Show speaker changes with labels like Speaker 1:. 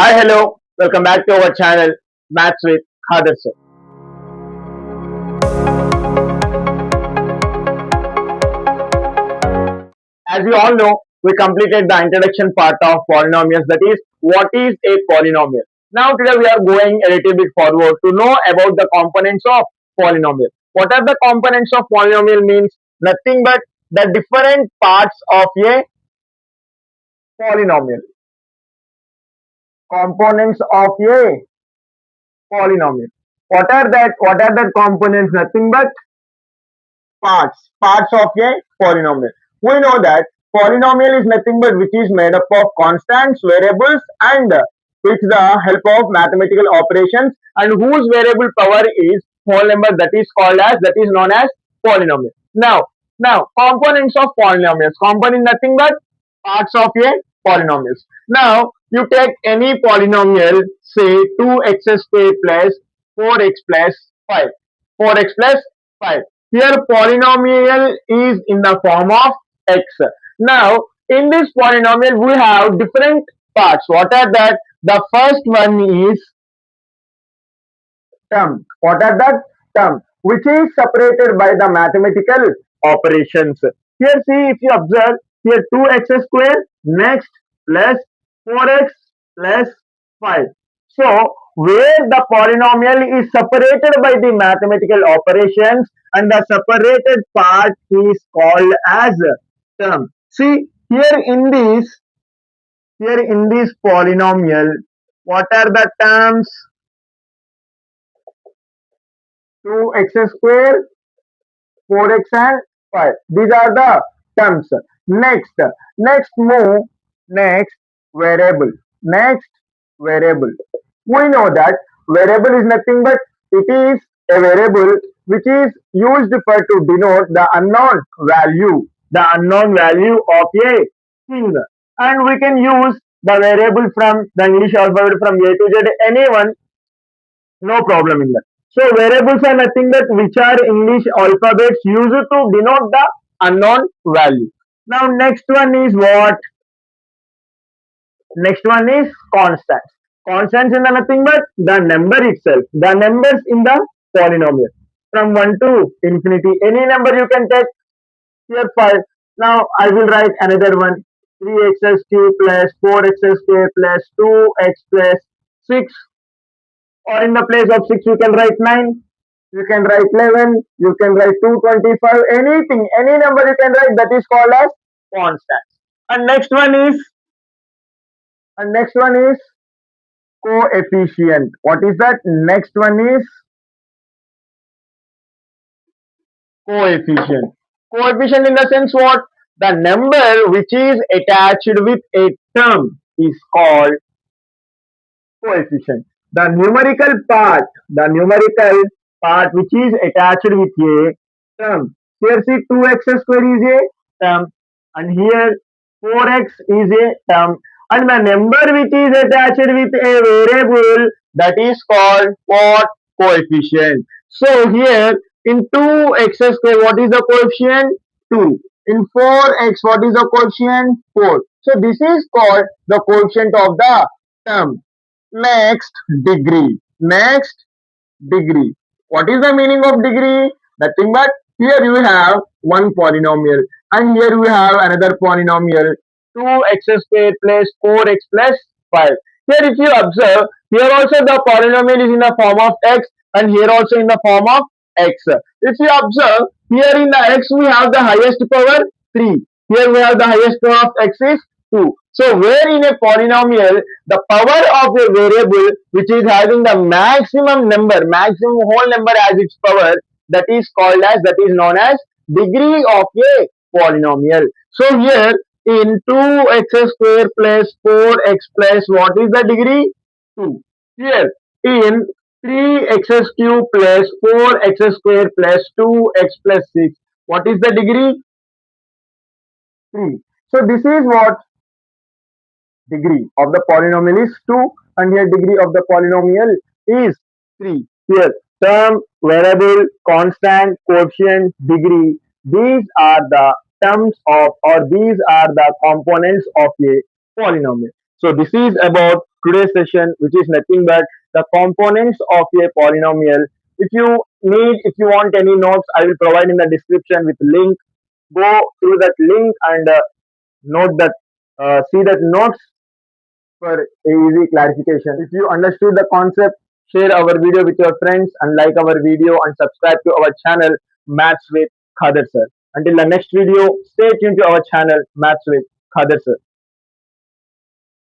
Speaker 1: Hi, hello, welcome back to our channel Maths with Khader sir. As you all know, we completed the introduction part of polynomials, that is, what is a polynomial. Now, today we are going a little bit forward to know about the components of polynomial. What are the components of polynomial means? Nothing but the different parts of a polynomial. Components of a polynomial. What are that? What are the components? Nothing but parts of a polynomial. We know that polynomial is nothing but which is made up of constants, variables, and with the help of mathematical operations, and whose variable power is whole number, that is called as, that is known as polynomial. Now components of polynomials. Component nothing but parts of a polynomials. Now you take any polynomial, say 2x squared plus 4x plus 5. 4x plus 5. Here polynomial is in the form of x. Now in this polynomial we have different parts. What are that? The first one is term. What are that? Term, which is separated by the mathematical operations. Here see, if you observe, here 2x square next plus 4x plus 5. So where the polynomial is separated by the mathematical operations and the separated part is called as term. See here in this polynomial, what are the terms? 2x square, 4x and 5. These are the terms. Next move, next variable. Next variable. We know that variable is nothing but it is a variable which is used for to denote the unknown value of a thing, and we can use the variable from the English alphabet from A to Z, anyone, no problem in that. So variables are nothing but which are English alphabets used to denote the unknown value. Now next one is what? Next one is constants. Constants in the nothing but the number itself, the numbers in the polynomial from 1 to infinity. Any number you can take. Here 5. Now I will write another one. 3x cube plus 4x square plus 2x plus 6, or in the place of 6 you can write 9, you can write 11, you can write 225, anything, any number you can write, that is called as constants. And next one is coefficient. What is that? Next one is coefficient. Coefficient in the sense what? The number which is attached with a term is called coefficient. The numerical part which is attached with a term. Here see 2x square is a term, and here 4x is a term, and the number which is attached with a variable, that is called what? Coefficient. So here in 2x square, what is the coefficient? 2. In 4x, what is the coefficient? 4. So this is called the coefficient of the term. Next, degree. What is the meaning of degree? Nothing but here you have one polynomial and here you have another polynomial, 2x square plus 4x plus 5. Here if you observe, here also the polynomial is in the form of x and here also in the form of x. If you observe, here in the x we have the highest power 3. Here we have the highest power of x is 2. So where in a polynomial the power of a variable which is having the maximum whole number as its power, that is called as, that is known as degree of a polynomial. So here in 2x square plus 4x plus, what is the degree? 2. Here in 3x cube plus 4x square plus 2x plus 6, what is the degree? 3. So this is what? Degree of the polynomial is 2, and here degree of the polynomial is 3. Here term, variable, constant, coefficient, degree, these are the terms of, or these are the components of a polynomial. So this is about today's session, which is nothing but the components of a polynomial. If you want any notes, I will provide in the description with link. Go through that link and note that see that notes for a easy clarification. If you understood the concept, share our video with your friends and like our video and subscribe to our channel Maths with Khader sir. Until the next video, stay tuned to our channel Maths with Khader sir.